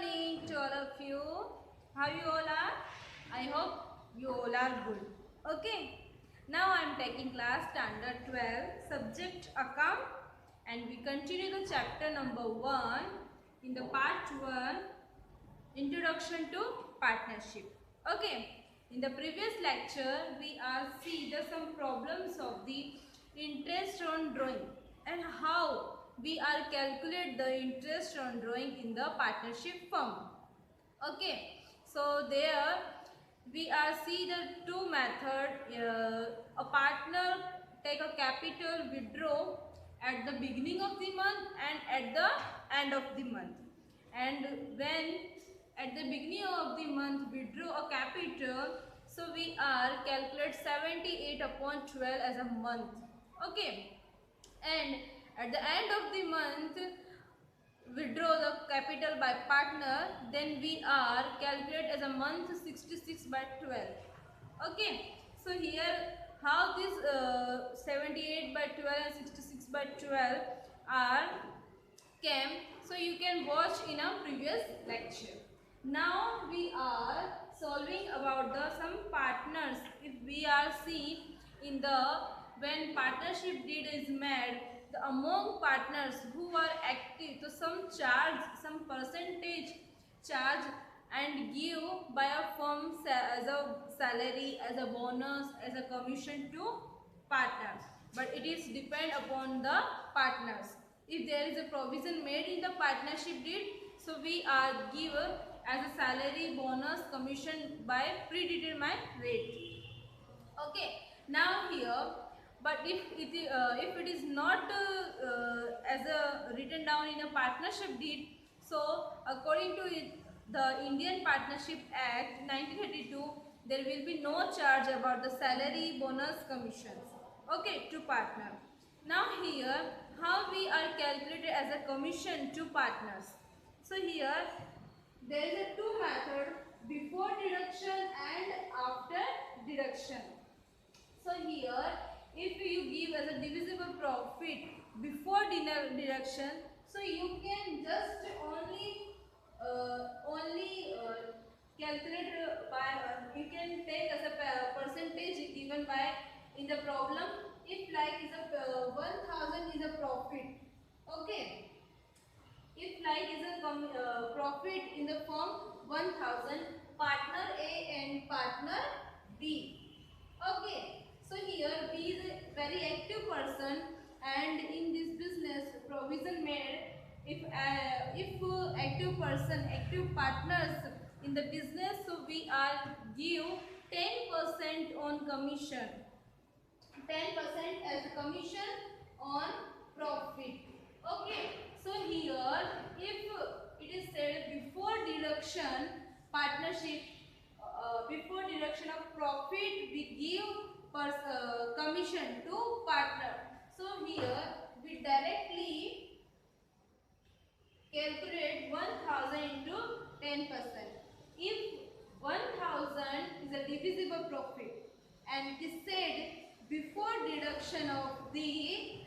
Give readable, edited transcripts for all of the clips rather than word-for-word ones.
morning to all of you. How you all are? I hope you all are good. Okay. Now I am taking class standard 12, subject account, and we continue the chapter number 1 in the part 1, introduction to partnership. Okay. In the previous lecture, we are see the some problems of the interest on drawing and how we are calculate the interest on drawing in the partnership firm. Okay, so there we are see the two method. A partner take a capital withdraw at the beginning of the month and at the end of the month, and when at the beginning of the month withdraw a capital, so we are calculate 78 upon 12 as a month. Okay, and at the end of the month withdraw the capital by partner, then we are calculate as a month 66 by 12. Okay, so here how this 78 by 12 and 66 by 12 are came, so you can watch in a previous lecture. Now we are solving about the some partners. If we are see in the when partnership deed is made, the among partners who are active, so some charge, some percentage charge and give by a firm as a salary, as a bonus, as a commission to partners, but it is depend upon the partners. If there is a provision made in the partnership deed, so we are given as a salary, bonus, commission by predetermined rate. Okay, now here, but if it is not as a written down in a partnership deed, so according to it, the Indian Partnership Act 1932, there will be no charge about the salary, bonus, commissions. Okay, to partner. Now here, how we are calculated as a commission to partners. So here, there is a two method, before deduction and after deduction. So here, if you give as a divisible profit before deduction, so you can just calculate by you can take as a percentage given by in the problem. If like is a 1000 is a profit, okay. If like is a profit in the form 1000, partner A and partner B. Okay, so here B is a very active person, and in this business provision made if active person, active partners in the business, so we are give 10% on commission, 10% as commission on profit. Okay, so here if it is said before deduction partnership, before deduction of profit we give commission to partner, so here we directly calculate 1000 into 10%. If 1000 is a divisible profit and it is said before deduction of the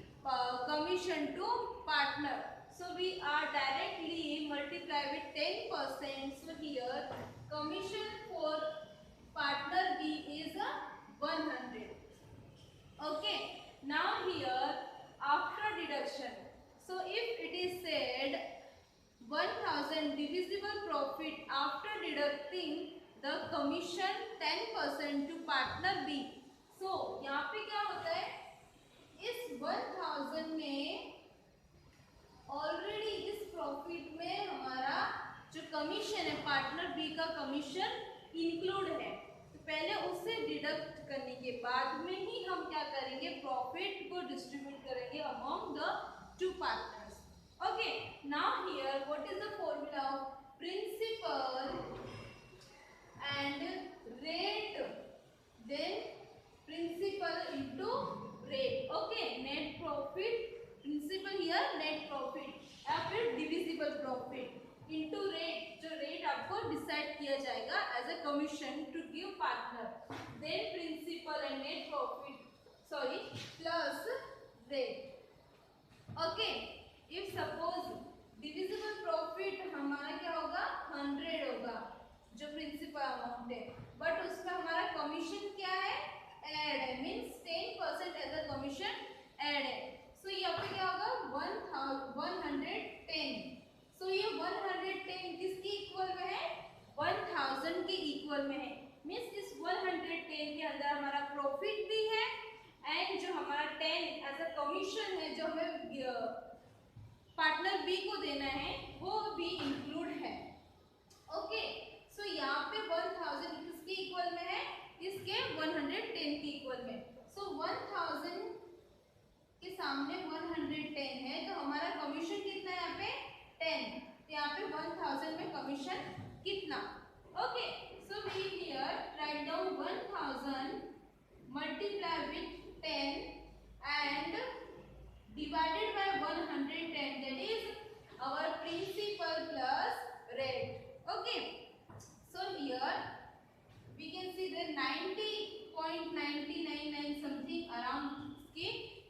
commission to partner, so we are directly multiply with 10%. So here commission for partner B is 100. Okay, now here after deduction, so if it is said 1000 divisible profit after deducting the commission 10% to partner B. So यहाँ पे क्या होता है, इस 1000 में already इस profit में हमारा जो कमीशन है पार्टनर बी का कमीशन इंक्लूड है, तो पहले उससे डिडक्ट करने के बाद में ही हम क्या करेंगे, प्रॉफिट को डिस्ट्रीब्यूट करेंगे among the two partners. Okay, now here what is the formula of principal and rate, then principal into rate. Okay, net profit, principal here net profit या फिर divisible profit into rate, जो rate आपको decide किया जाएगा as a commission to give partner, then principal and net profit plus rate. Okay, if suppose divisible profit हमारा क्या होगा 100 होगा जो प्रिंसिपल अमाउंट है, बट उसमें हमारा कमीशन क्या है, ऐड है, means 10% as a commission add है। सो यहाँ पे क्या होगा 110। सो ये 110 किसके इक्वल में है, 1000 के इक्वल में है, मींस इस 110 के अंदर हमारा प्रॉफिट भी है एंड जो हमारा 10 एज अ कमीशन है जो हमें पार्टनर बी को देना है वो भी इंक्लूड है। ओके, सो यहाँ पे 1000 किसके इक्वल में है, इसके 110 के इक्वल में। सो 1000 के सामने 110 है तो हमारा कमीशन कितना है यहाँ पे 10, तो यहाँ पे 1000 में कमीशन कितना। Okay, so we here write down 1000 multiply with 10 and divided by 110, that is our principal plus rate. Okay, so here we can see that 90.999 something around के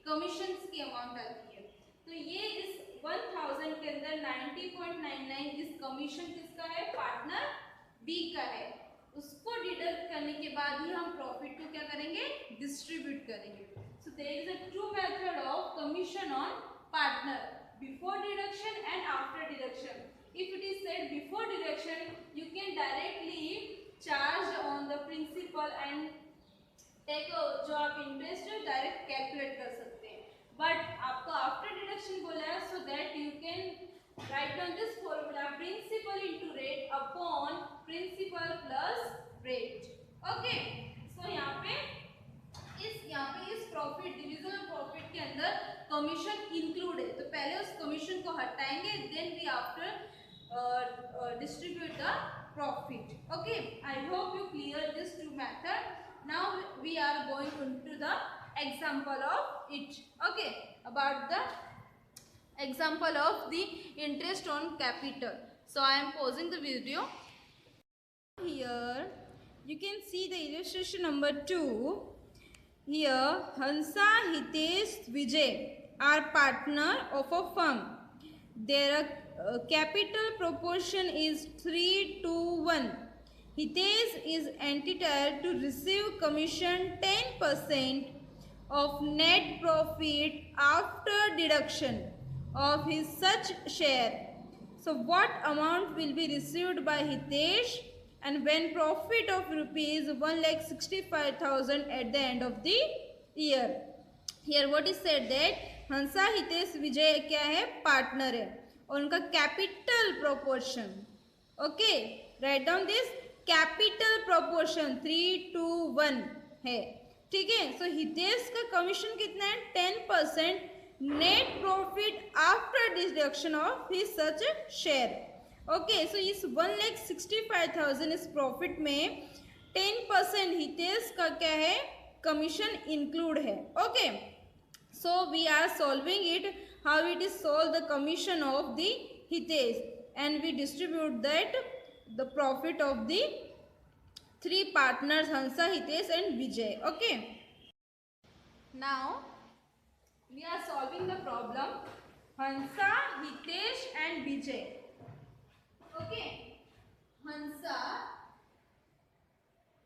कमीशंस की अमाउंट आती है। तो ये इस 1000 के अंदर 90.99 इस कमीशन किसका है, पार्टनर बी का है। उसको डिडक्ट करने के बाद ही हम प्रॉफिट को क्या करेंगे, डिस्ट्रीब्यूट करेंगे। So there is a two method of commission on partner, before deduction and after deduction. If it is said before deduction, you can directly charge on the principal and take जो आप interest है direct calculate कर सकते हैं, but आपको after deduction बोला है, so that you can write down this formula principal into rate upon principal plus rate. Okay, so यहाँ पे इस प्रॉफिट डिविजन प्रॉफिट के अंदर कमीशन इंक्लूड है, तो पहले उस कमीशन को हटाएंगे, then we after distribute the profit. Okay, I hope you clear this two method. Now we are going into the example of it. Okay, about the example of the interest on capital. So I am pausing the video. Here you can see the illustration number 2. Here Hansa, Hitesh, Vijay are partner of a firm. Their capital proportion is 3:1. Hitesh is entitled to receive commission 10% of net profit after deduction of his such share. So what amount will be received by Hitesh and when profit of rupees 1,65,000 at the end of the year? Here what is said that हंसा, हितेश, विजय क्या है, partner है और उनका capital proportion, okay write down this, capital proportion 3:1 है, ठीक है। सो हितेश का commission कितना है, 10% net profit after deduction of his such share. Okay, so इस 1,65,000 इस प्रॉफिट में 10% हितेश का क्या है, कमीशन इंक्लूड है। Okay, so we are solving it, how it is solve the commission of the Hitesh and we distribute that the profit of the 3 partners Hansa, Hitesh and Vijay. Okay, now we are solving the problem Hansa, Hitesh and Vijay. Okay, Hansa,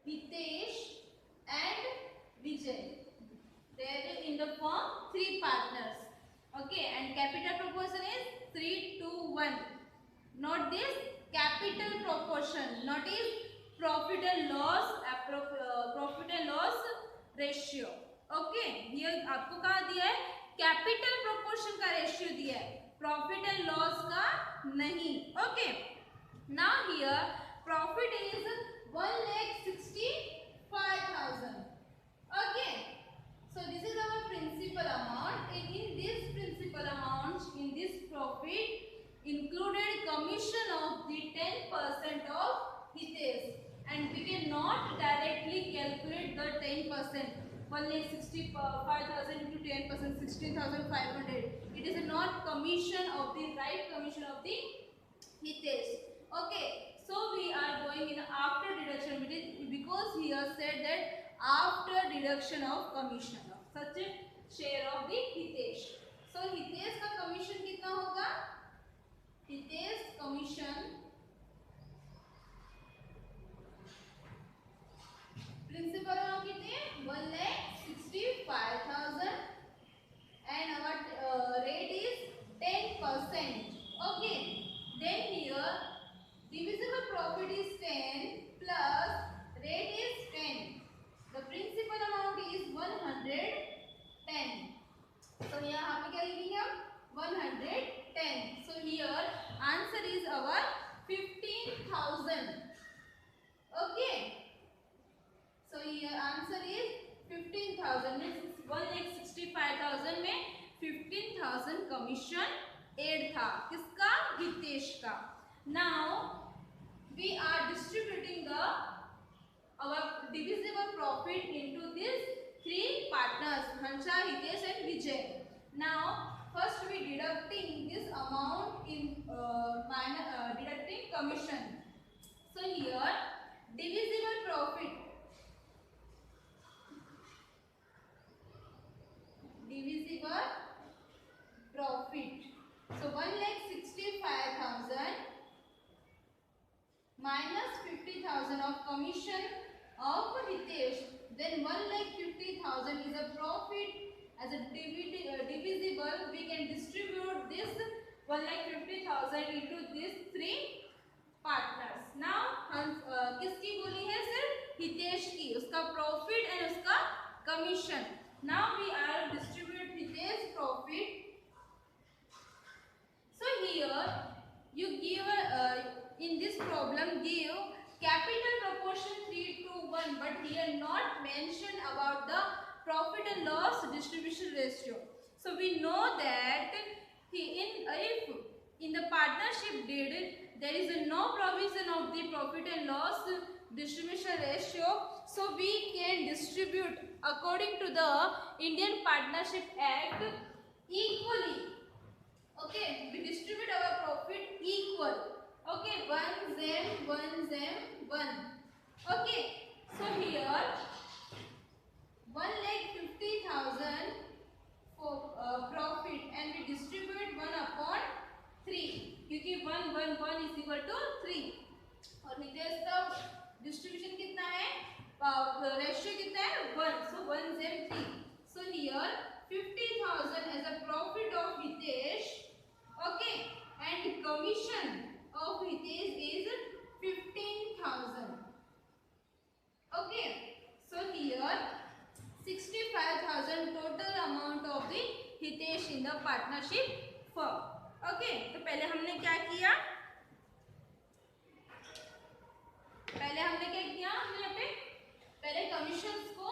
Hitesh and Vijay, they are in the form 3 partners. Okay, and capital proportion is 3:1. Note this, capital proportion, not is profit and loss ratio. Okay, ये आपको कहा दिया है, capital proportion का ratio दिया है, profit and loss का नहीं। Okay, now here profit is 1,65,000. Okay, so this is our principal amount and in this principal amount, in this profit included commission of the 10% of Hitesh and we can not directly calculate the 10%. 1,65,000 into 10%, 16,500. It is not commission of the right commission of the Hitesh. Okay, so we are going in after deduction because here said that after deduction of commission of such a share of the Hitesh. So Hitesh का commission कितना होगा? Hitesh commission Okay, then here divisible profit is 10 plus rate is 10. The principal amount is 110. So यहाँ पे क्या लिखेंगे हम 110. So here answer is our 15,000. Okay. So here answer is 15,000. Means 1,65,000 में 15,000 commission add था किसका हितेश का. Now we are distributing the our divisible profit into these three partners Hansha, Hitesh and Vijay. Now first we deducting this amount in deducting commission. So here divisible profit so 1,65,000 minus 50,000 of commission of Hitesh, then 1,50,000 is a profit. As a divisible we can distribute this 1,50,000 into these three partners. Now किसकी बोली है सिर्फ हितेश की, उसका profit and उसका commission. Now we are distribute Hitesh profit. So here you give in this problem give capital proportion 3:1, but here not mention about the profit and loss distribution ratio. So we know that if in the partnership deed there is no provision of the profit and loss distribution ratio, so we can distribute according to the Indian Partnership Act equally. Okay, we distribute our profit equal. Okay, 1 zem 1 zem 1. Okay, so here 1,50,000 for profit and we distribute 1/3 क्योंकि 1 1 1 is equal to 3 और हितेश का distribution कितना है, ratio कितना है 1. So 1 zem 3. So here 50,000 as a profit of Hitesh. Okay, and commission of Hitesh is 15,000. Okay, so here 65,000 total amount of the Hitesh in the partnership firm. Okay, तो पहले हमने क्या किया, हमने यहाँ पे पहले कमीशंस को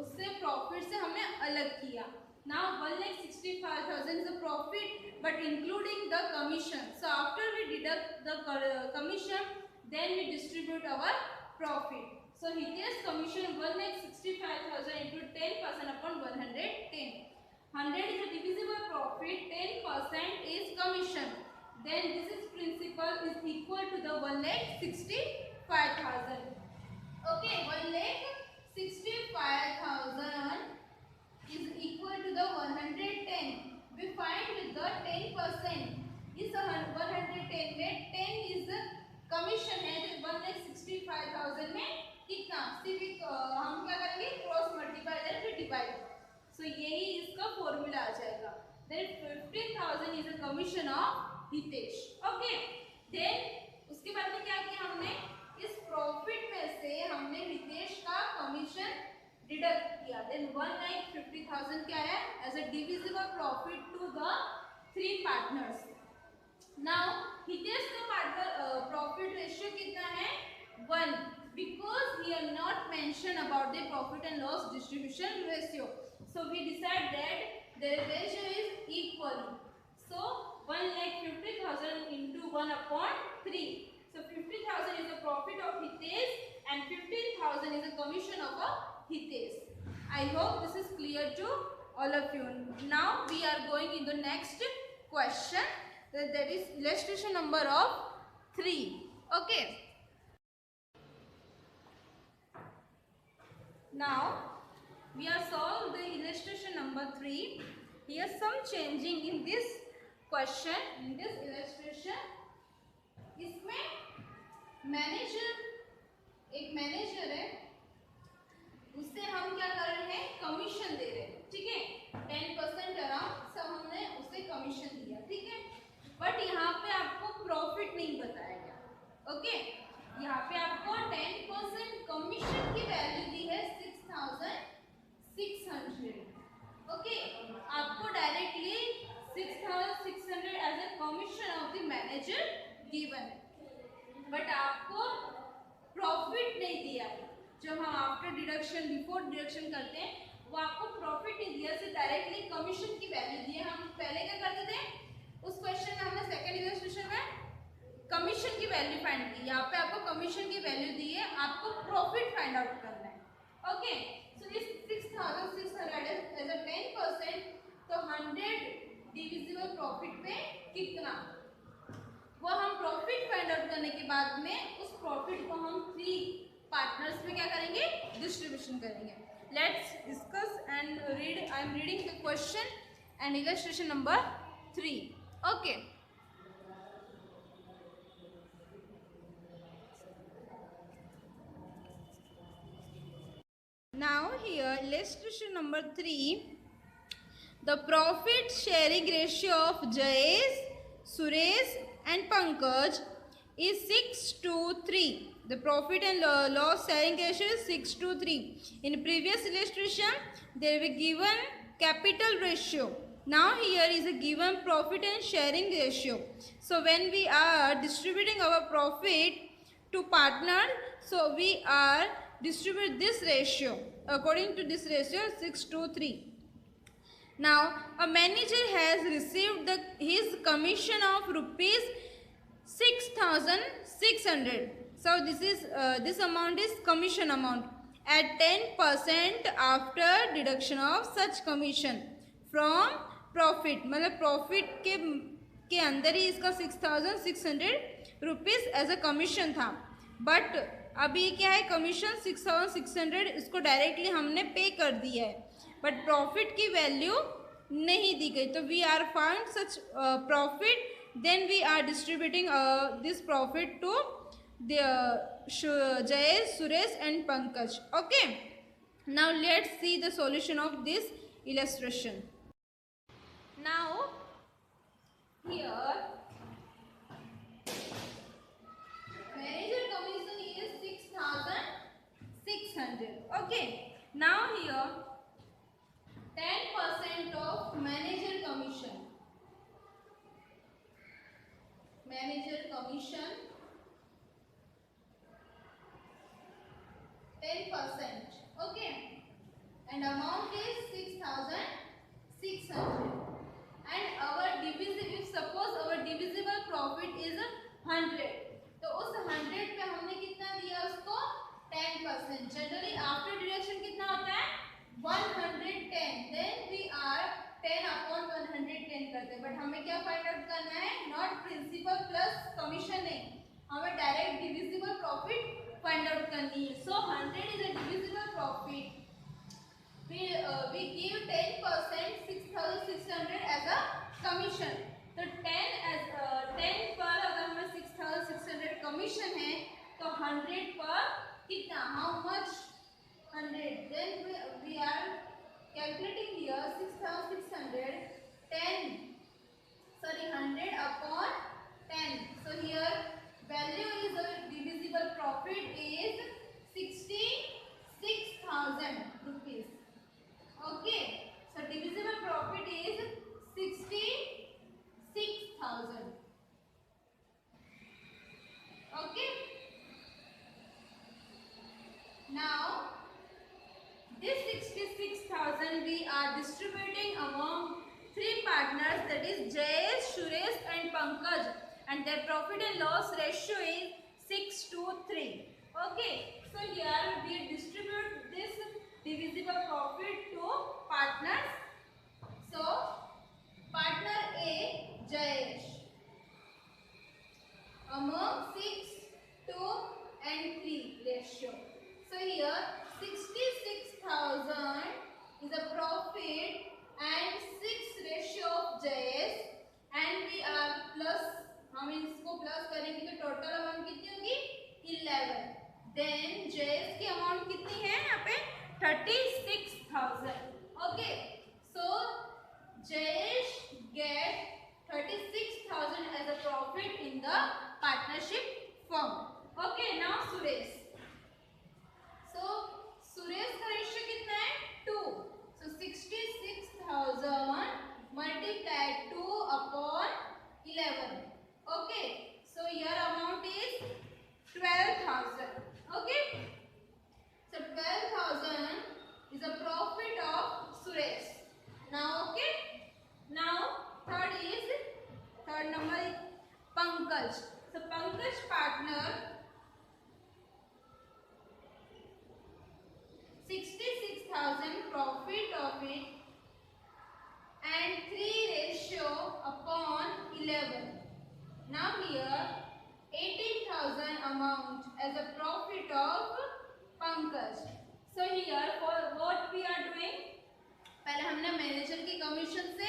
उससे प्रॉफिट से हमने अलग किया. Now 1,65,000 is a profit but including the commission. So after we deduct the commission, then we distribute our profit. So Hitesh commission 1,65,000 into 10% upon 110. 100 is a divisible profit, 10% is commission. Then this is principal is equal to the 1,65,000. Okay, 1,65,000 is equal to the 110. We find with the 10% is 110 में 10 is commission है, तो 1,65,000 में कितना, सिर्फ हम क्या करेंगे cross multiply then फिर डिवाइड. सो यही इसका फॉर्मूला आ जाएगा. Then 15,000 is a commission of Hitesh. Okay, then उसके बाद में क्या किया हमने, इस प्रॉफिट में से हमने हितेश का कमीशन डिडक्ट किया. देन 1,50,000 क्या है, as a divisible profit to the three partners. Now Hitesh का पार्टनर प्रॉफिट रेशियो कितना है 1, because he are not mentioned about the profit and loss distribution ratio. So we decide that the ratio is equal. So 1,50,000 into 1/3. So 50,000 is the profit of Hitesh and 15,000 is the commission of Hitesh. I hope this is clear to all of you. Now we are going in the next question. That is illustration number of 3. Okay. Now we are solve the illustration number 3. Here some changing in this question, in this illustration. इसमें manager, एक manager है, उससे हम क्या कर रहे हैं, commission दे रहे हैं. ठीक है, 10% अराउंड सब हमने उससे कमीशन दिया. ठीक है, बट यहाँ पे आपको प्रॉफिट नहीं बताया गया। ओके, यहाँ पे आपको 10% कमीशन की वैल्यू दी है 6,600। ओके, आपको directly 6,600 as a commission of the manager given है, बट आपको प्रॉफिट नहीं दिया है। जब हम आफ्टर डिडक्शन बिफोर डिडक्शन करते हैं वो आपको प्रॉफिट नहीं दिया, सिर्फ डायरेक्टली कमीशन की वैल्यू दी है। हम पहले क्या करते थे उस क्वेश्चन में, हमने सेकंड इलस्ट्रेशन में कमीशन की वैल्यू फाइंड की, यहाँ पे आपको कमीशन की वैल्यू दी है, आपको प्रॉफिट फाइंड आउट करना है। ओके, सो इस 6,600 एज अ 10%, तो 100 डिविजिबल प्रॉफिट पे कितना, वो हम प्रॉफिट फाइंड आउट करने के बाद में उस प्रॉफिट को हम 3 पार्टनर्स में क्या करेंगे, डिस्ट्रीब्यूशन करेंगे। Let's discuss and read. I am reading the question and illustration number 3। Okay, now here illustration number 3, the profit sharing ratio of Jayesh, Suresh and Pankaj is 6:3. The profit and loss sharing ratio is 6:3. In previous illustration they were given capital ratio. Now here is a given profit and sharing ratio. So when we are distributing our profit to partner, so we are distribute this ratio according to this ratio 6:3. Now a manager has received his commission of rupees 6,600. So this amount is commission amount at 10% after deduction of such commission from profit. मतलब profit के अंदर ही इसका 6,600 rupees as a commission था, but अभी क्या है, commission 6,600 इसको directly हमने पे कर दिया है, बट प्रॉफिट की वैल्यू नहीं दी गई। तो we are found such profit, then we are distributing this profit to Jayesh, Suresh and Pankaj. Okay, now let's see the solution of this illustration. Now here manager commission is 6,600. Okay, now here 10% of manager commission. Manager commission 10%. Okay, and amount is 6,600. And our divisible, suppose our divisible profit is 100, तो उस 100 पे हमने कितना दिया उसको 10%. Generally after deduction कितना होता है 110, देन वी आर 10/110 करते हैं, बट हमें क्या फाइंड आउट करना है, नॉट प्रिंसिपल प्लस कमीशन नहीं, हमें direct divisible profit find out करनी है. सो 100 is a divisible profit. we give 10% 6,600 as a commission. तो 10 पर अगर हमें 6,600 कमीशन है तो 100 पर कितना, how much 100, then we are calculating here 6,600 100 upon 10. So here value is divisible profit is 66,000 rupees. Okay, so divisible profit is 66,000. Okay, now this 66,000 we are distributing among 3 partners, that is Jayesh, Suresh and Pankaj, and their profit and loss ratio is 6:3. Okay, so here we distribute this divisible profit to partners. So partner A Jayesh among 6, 2 and 3 ratio. So here 66,000 is a profit and 6 ratio of Jayesh, and we are plus, हम इसको plus करेंगे तो total amount कितनी होगी 11. Then Jayesh की amount कितनी है यहाँ पे 36,000. Okay, so Jayesh get 36,000 third number is Pankaj. So Pankaj partner 66,000 profit of it and 3 ratio upon 11. Now here 18,000 amount as a profit of Pankaj. So here for what we are doing, पहले हमने manager की commission से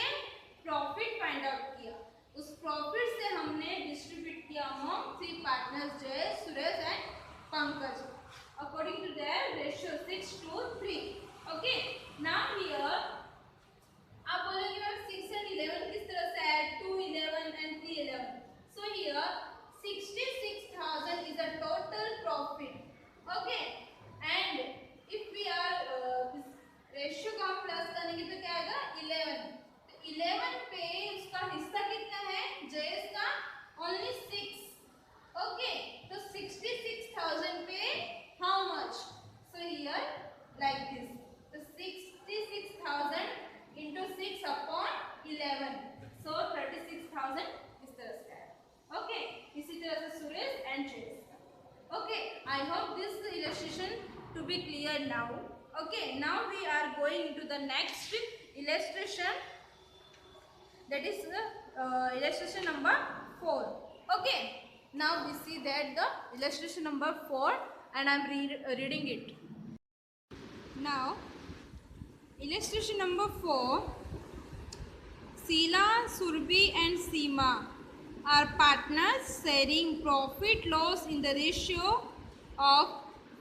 profit find out किया, उस profit से हमने distribute किया among 3 partners Jay, Suresh and Pankaj according to their ratio 6:3. Okay, now here आप बोलेंगे मैम 6 एंड 11 किस तरह से add, 2 11 and 3 11. So here 66,000 is a total profit. Okay, and if we are ratio का हम प्लस करेंगे तो क्या आएगा 11. तो 11 पे उसका हिस्सा कितना है, जयेश का ओनली 6. ओके, तो 66,000 पे how much, so here like this, तो 66,000 into 6 upon 11, so 36,000 इस तरह से है. ओके, इसी तरह से Suresh and Jayesh. Okay, I hope this illustration to be clear now. Okay, now we are going into the next illustration, that is illustration number 4. Okay, now we see that the illustration number 4 and I am reading it. Now illustration number 4, Sheila, Surbhi and Seema are partners sharing profit loss in the ratio of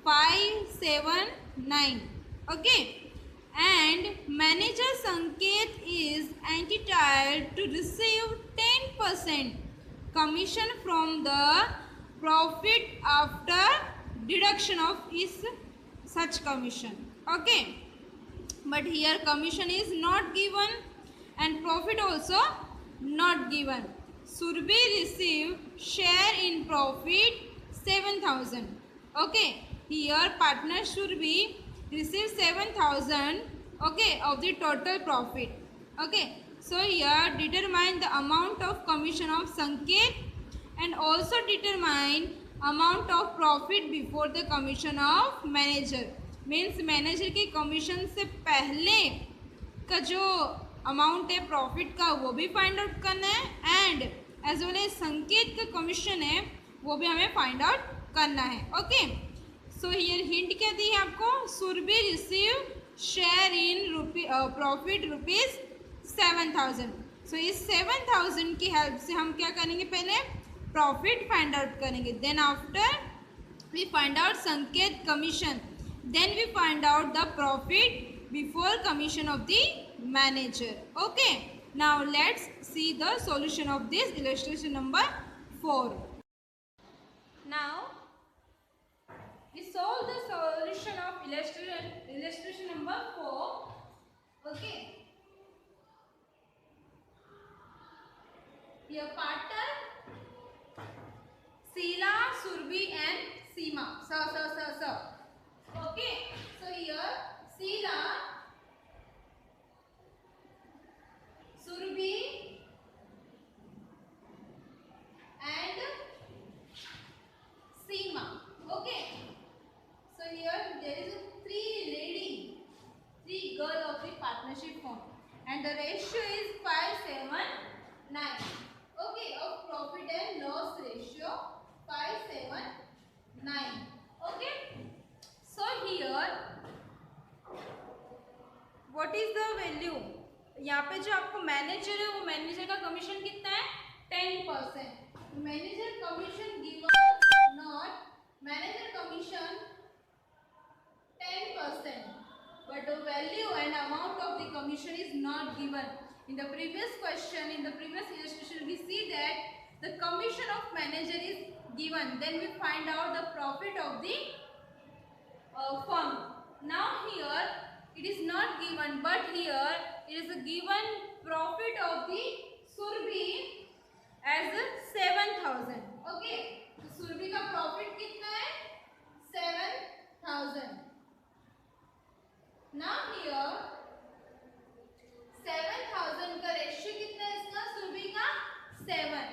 5:7:9. Okay, and manager Sanket is entitled to receive 10% commission from the profit after deduction of his such commission. Okay, but here commission is not given and profit also not given. Surbhi received share in profit 7,000. Okay, here partner Surbhi receive 7,000, okay, of the total profit. Okay, so here determine the amount of commission of Sanket and also determine amount of profit before the commission of manager. Means manager की commission से पहले का जो amount है profit का वो भी find out करना है and as well as संकेत का commission है वो भी हमें find out करना है. ओके, सो हियर हिंट क्या दी है आपको, Surabhi receive share in profit rupees 7,000. So इस 7,000 की हेल्प से हम क्या करेंगे, पहले प्रॉफिट फाइंड आउट करेंगे, then after we find out Sanket commission, then we find out the profit before commission of the manager. Okay, now let's see the solution of this illustration number 4. Now we solve the solution of illustration number 4. Okay, here partner Sheila, Surbhi and Seema. So okay, so here Sheila, Surbhi and Seema. Okay, so here there is a 3 girl of the partnership form and the ratio is 5:7:9. Okay, of profit and loss ratio 5:7:9. Okay, so here what is the value, यहाँ पे जो आपको manager है वो manager का commission कितना है 10%. Manager commission given not manager commission 10%, but the value and amount of the commission is not given. In the previous question, in the previous illustration, we see that the commission of manager is given, then we find out the profit of the firm. Now here it is not given, but here it is a given profit of the Surbhi as 7,000. Okay, तो सुरभि का profit कितना है 7,000. Now here 7,000 का ratio कितना है इसका, सुरभि का 7.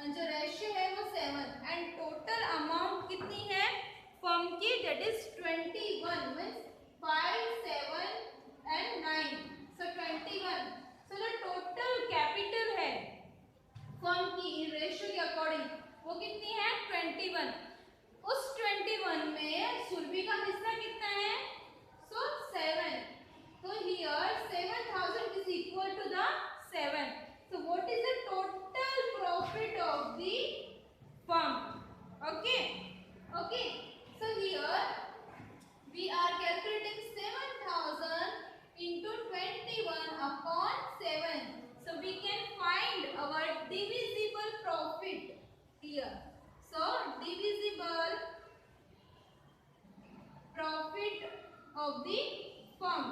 और जो रेशियो है वो 7 एंड टोटल अमाउंट कितनी है फर्म की, दैट इज 21 मींस 5, 7 एंड 9, सो 21। सो जो टोटल कैपिटल है फर्म की इन रेशियो के अकॉर्डिंग वो कितनी है 21। उस 21 में सुरभि का हिस्सा कितना है, सो 7। So here 7,000 is equal to the 7. So what is the total profit of the firm? Okay. Okay. So here we are calculating 7,000 into 21 upon 7. So we can find our divisible profit here. So divisible profit of the firm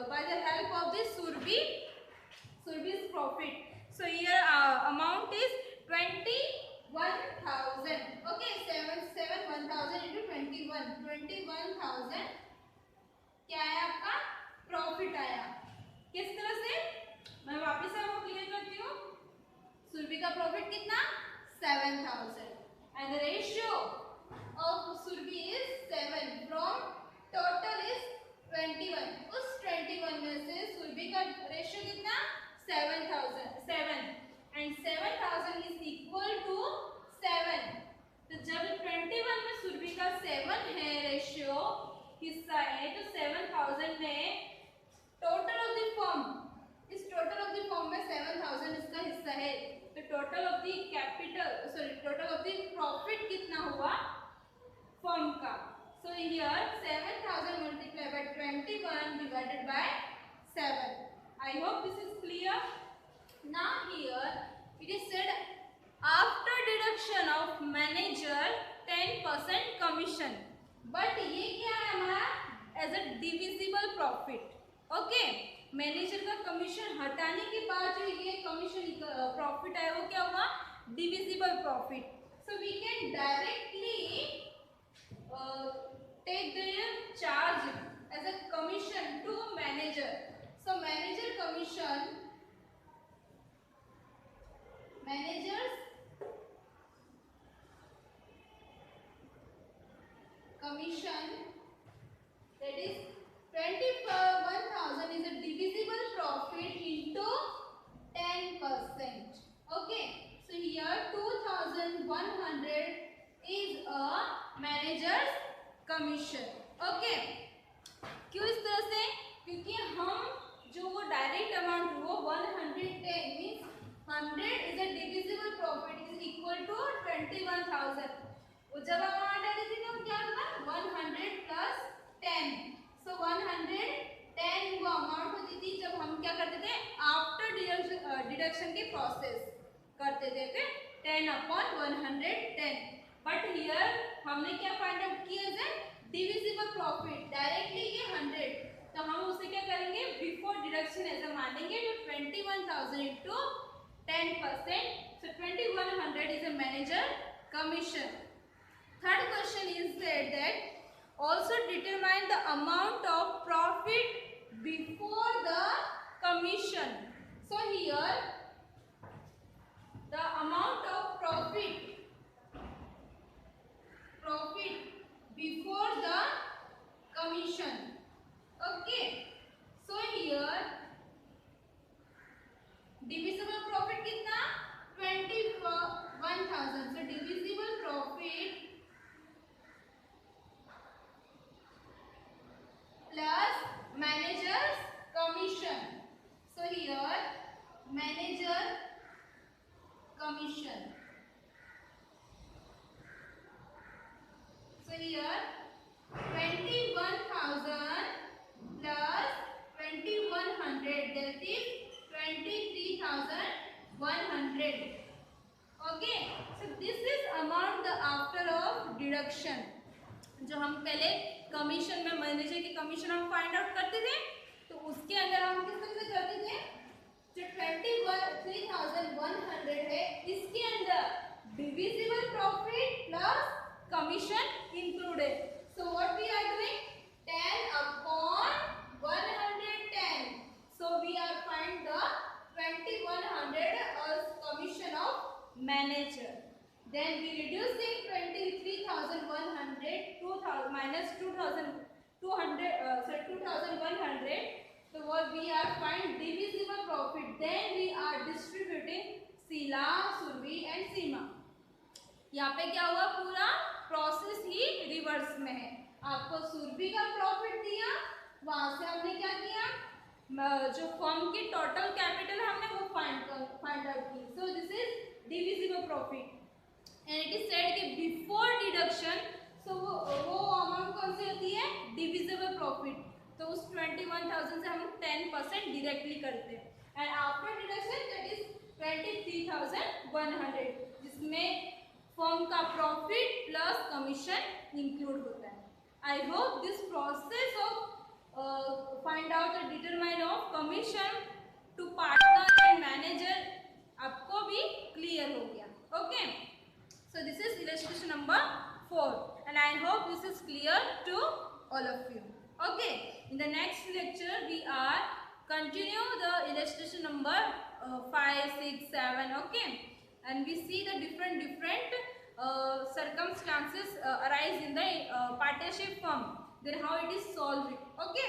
by the help of the Surbi's profit. So here amount is 21,000. Okay, 1,000 into 21,000 क्या है आपका profit आया। किस तरह से, मैं वापस आपको क्लियर करती हूँ। सुरभि का प्रॉफिट कितना 7,000 and the ratio of Surabhi is 7 from total is 21। उस 21 में से सुरभि का रेशियो कितना 7 एंड 7,000 इज इक्वल टू 7। तो जब 21 में सुरभि का 7 है रेशियो हिस्सा है, तो 7,000 में टोटल ऑफ द फर्म, इस टोटल ऑफ द फर्म में 7,000 इसका हिस्सा है, तो total of the capital total of the profit कितना हुआ फर्म का। So here 7,000 multiplied by 21 divided by 7. I hope this is clear. Now here it is said after deduction of manager 10% commission. But ये क्या है हमारा as a divisible profit. Okay. Manager का commission हटाने के बाद जो ये कमीशन प्रॉफिट आया वो क्या हुआ divisible profit. So we can directly take their charge as a commission to manager. So manager's commission that is 21,000 is a divisible profit into 10%. Okay, so here 2,100 is a manager's commission. Okay, क्यों इस तरह से, क्योंकि हम जो वो direct amount वो 110 means 100 is a divisible profit is equal to 21,000। वो जब अमाउंट आती थी तो क्या होता 100 plus 10, so 110 वो अमाउंट होती थी जब हम क्या करते थे आफ्टर डिडक्शन के प्रोसेस करते थे, फिर 10 upon 110। बट हियर हमने क्या फाइंड आउट किया है डिविजिबल प्रॉफिट, डायरेक्टली ये 100, तो हम उसे क्या करेंगे बिफोर डिडक्शन ऐसा मानेंगे, तो 21,000 into 10%, so 2,100 is a manager commission. Third question is that also determine the amount of profit before the commission. So here the amount of profit before the commission. Okay, so here divisible profit कितना 21,000, so divisible profit plus manager's commission. So here manager commission. So here 21,000 plus 2,100 that is 23,100. Okay, so this is amount the after of deduction. जो हम पहले commission में manager की commission हम find out करते थे, तो उसके अंदर हम किस तरह से करते थे, जो 23,100 है इसके अंदर divisible profit plus commission included. So what we are doing 10 upon 110, so we are find the 2,100 as commission minus 2100. So what we are find divisible profit. Then we are distributing Sila, Survi and Seema. यहाँ पे क्या हुआ, पूरा process ही reverse में है. आपको सुरभि का profit दिया, वहां से हमने क्या किया, जो फर्म की टोटल कैपिटल हमने वो फाइंड आउट की. सो this is divisible profit and it is said कि बिफोर डिडक्शन, सो वो अमाउंट कौन सी होती है, डिविजिबल प्रॉफिट. तो उस 21,000 से हम 10% डायरेक्टली करते हैं and after deduction that is 23,100, जिसमें फर्म का प्रॉफिट प्लस कमीशन इंक्लूड होता है. I hope this process of find out the determine of commission to partner and manager आपको भी क्लियर हो गया. Okay, so this is illustration number 4 and I hope this is clear to all of you. Okay, in the next lecture we are continue the illustration number 5, 6, 7. Okay, and we see the different circumstances arise in the partnership firm, then how it is solved. Okay.